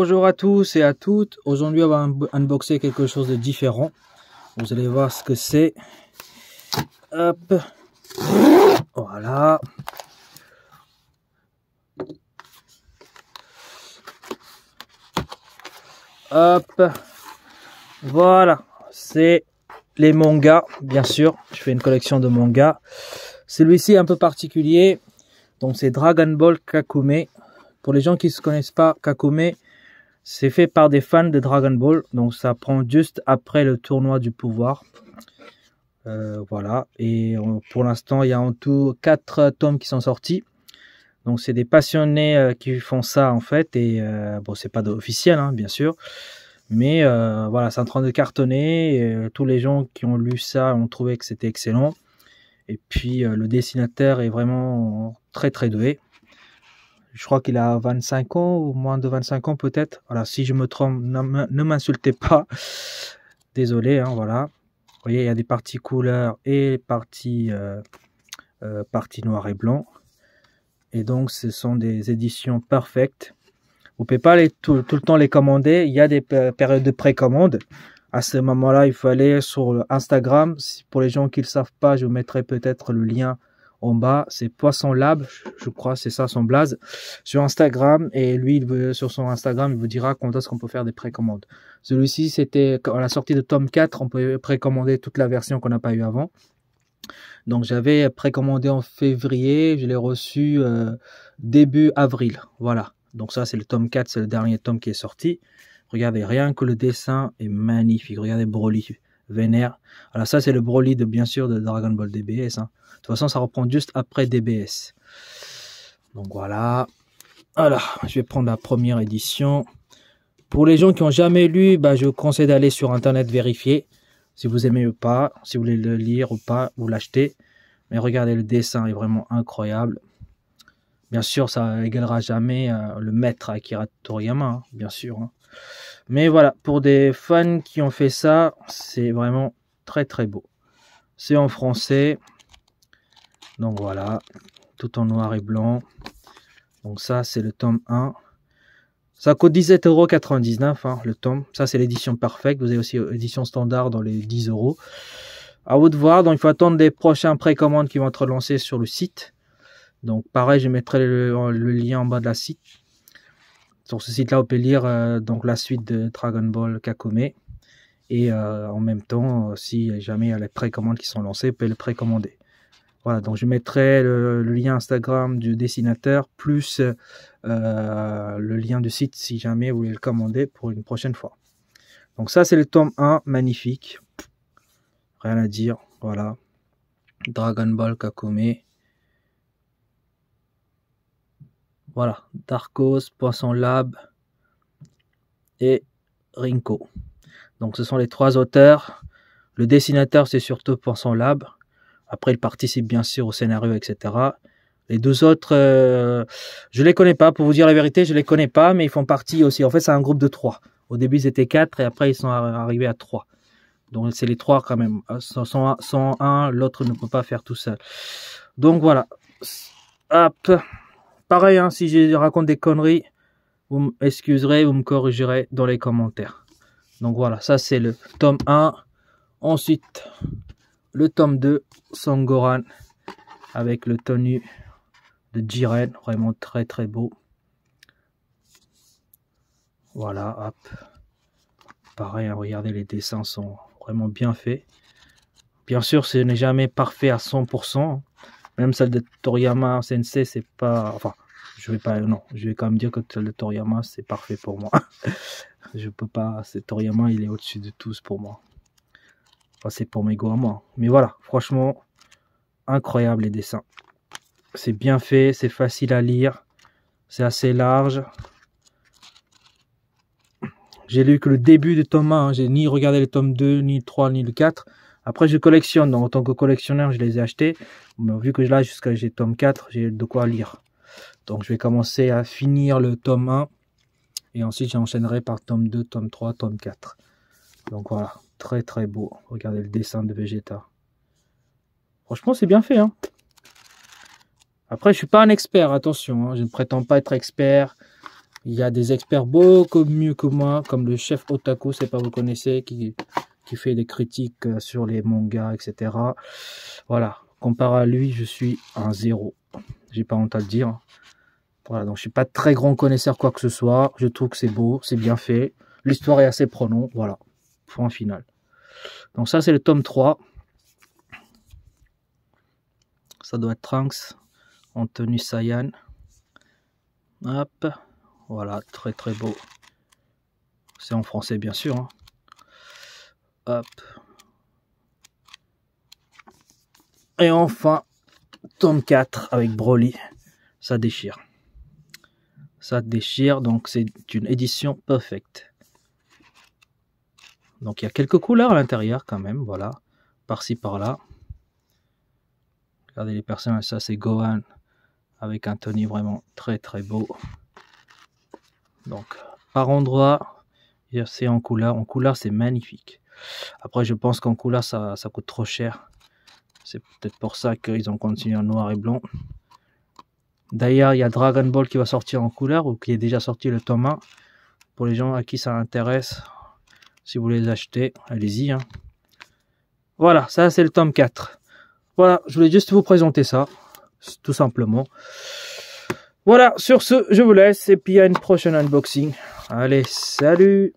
Bonjour à tous et à toutes. Aujourd'hui, on va unboxer quelque chose de différent. Vous allez voir ce que c'est. Hop. Voilà. Hop. Voilà. C'est les mangas, bien sûr. Je fais une collection de mangas. Celui-ci est un peu particulier. Donc, c'est Dragon Ball Kakume. Pour les gens qui ne connaissent pas, Kakume, c'est fait par des fans de Dragon Ball. Donc, ça prend juste après le tournoi du pouvoir. Voilà. Et pour l'instant, il y a en tout 4 tomes qui sont sortis. Donc, c'est des passionnés qui font ça, en fait. Et bon, c'est pas officiel, hein, bien sûr. Mais voilà, c'est en train de cartonner. Et, tous les gens qui ont lu ça ont trouvé que c'était excellent. Et puis, le dessinateur est vraiment très, très doué. Je crois qu'il a 25 ans ou moins de 25 ans peut-être. Voilà, si je me trompe, ne m'insultez pas. Désolé, hein, voilà. Vous voyez, il y a des parties couleurs et parties noir et blanc. Et donc, ce sont des éditions parfaites. Vous ne pouvez pas tout le temps les commander. Il y a des périodes de précommande. À ce moment-là, il faut aller sur Instagram. Pour les gens qui ne le savent pas, je vous mettrai peut-être le lien en bas. C'est Poisson Lab, je crois, c'est ça son blaze, sur Instagram. Et lui, sur son Instagram, il vous dira quand est-ce qu'on peut faire des précommandes. Celui-ci, c'était à la sortie de tome 4, on pouvait précommander toute la version qu'on n'a pas eu avant. Donc, j'avais précommandé en février, je l'ai reçu début avril. Voilà. Donc, ça, c'est le tome 4, c'est le dernier tome qui est sorti. Regardez, rien que le dessin est magnifique. Regardez Broly, vénère. Alors ça, c'est le Broly, bien sûr, de Dragon Ball DBS. Hein. De toute façon, ça reprend juste après DBS. Donc voilà. Alors, je vais prendre la première édition. Pour les gens qui n'ont jamais lu, je vous conseille d'aller sur Internet vérifier. Si vous aimez ou pas, si vous voulez le lire ou pas, vous l'achetez. Mais regardez, le dessin est vraiment incroyable. Bien sûr, ça n'égalera jamais le maître Akira Toriyama, hein, bien sûr. Hein. Mais voilà, pour des fans qui ont fait ça, c'est vraiment très très beau. C'est en français. Donc voilà, tout en noir et blanc. Donc ça, c'est le tome 1. Ça coûte 17,99 €, hein, le tome. Ça, c'est l'édition parfaite. Vous avez aussi l'édition standard dans les 10 €. À vous de voir. Donc, il faut attendre des prochains précommandes qui vont être lancés sur le site. Donc, pareil, je mettrai le lien en bas de la site. Sur ce site-là, on peut lire donc la suite de Dragon Ball Kakume. Et en même temps, si jamais il y a les précommandes qui sont lancées, vous pouvez le précommander. Voilà, donc je mettrai le lien Instagram du dessinateur, plus le lien du site si jamais vous voulez le commander pour une prochaine fois. Donc ça, c'est le tome 1, magnifique. Rien à dire, voilà. Dragon Ball Kakume. Voilà, Darkos, Poisson Lab et Rinko. Donc ce sont les 3 auteurs. Le dessinateur, c'est surtout Poisson Lab. Après, il participe bien sûr au scénario, etc. Les 2 autres, je les connais pas. Pour vous dire la vérité, je les connais pas, mais ils font partie aussi. En fait, c'est un groupe de 3. Au début, ils étaient 4 et après, ils sont arrivés à 3. Donc, c'est les 3 quand même. Sans un, l'autre ne peut pas faire tout seul. Donc, voilà. Hop. Pareil, hein, si je raconte des conneries, vous m'excuserez, vous me corrigerez dans les commentaires. Donc, voilà. Ça, c'est le tome 1. Ensuite, le tome 2, Sangoran, avec le tenue de Jiren, vraiment très très beau. Voilà, hop. Pareil, hein, regardez, les dessins sont vraiment bien faits. Bien sûr, ce n'est jamais parfait à 100%. Même celle de Toriyama Sensei, c'est pas... Enfin, je vais quand même dire que celle de Toriyama, c'est parfait pour moi. Je peux pas... C'est Toriyama, il est au-dessus de tous pour moi. Enfin, c'est pour mes goûts à moi. Mais voilà, franchement, incroyable les dessins. C'est bien fait, c'est facile à lire. C'est assez large. J'ai lu que le début du tome 1. Hein. J'ai ni regardé le tome 2, ni le 3, ni le 4. Après, je collectionne. Donc, en tant que collectionneur, je les ai achetés. Mais vu que là, jusqu'à j'ai tome 4, j'ai de quoi lire. Donc, je vais commencer à finir le tome 1. Et ensuite, j'enchaînerai par tome 2, tome 3, tome 4. Donc, voilà. Très, très beau. Regardez le dessin de Vegeta. Franchement, c'est bien fait. Hein. Après, je suis pas un expert. Attention, hein. Je ne prétends pas être expert. Il y a des experts beaucoup mieux que moi, comme le chef Otaku, c'est pas vous connaissez, qui fait des critiques sur les mangas, etc. Voilà, comparé à lui, je suis un zéro. J'ai pas honte à le dire. Voilà, donc je suis pas très grand connaisseur quoi que ce soit. Je trouve que c'est beau, c'est bien fait. L'histoire est assez prenante, voilà. Point final. Donc ça, c'est le tome 3. Ça doit être Trunks en tenue Saiyan. Hop. Voilà, très très beau. C'est en français, bien sûr. Hein. Hop. Et enfin, tome 4 avec Broly. Ça déchire. Ça déchire, donc c'est une édition perfecte. Donc il y a quelques couleurs à l'intérieur quand même, voilà. Par-ci, par-là. Regardez les personnages, ça c'est Gohan. Avec un tenue vraiment très très beau. Donc, par endroit, c'est en couleur. En couleur, c'est magnifique. Après, je pense qu'en couleur, ça coûte trop cher. C'est peut-être pour ça qu'ils ont continué en noir et blanc. D'ailleurs, il y a Dragon Ball qui va sortir en couleur, ou qui est déjà sorti le tome 1. Pour les gens à qui ça intéresse, si vous voulez les acheter, allez-y. Hein. Voilà, ça c'est le tome 4. Voilà, je voulais juste vous présenter ça, tout simplement. Voilà, sur ce, je vous laisse, et puis à une prochaine unboxing. Allez, salut!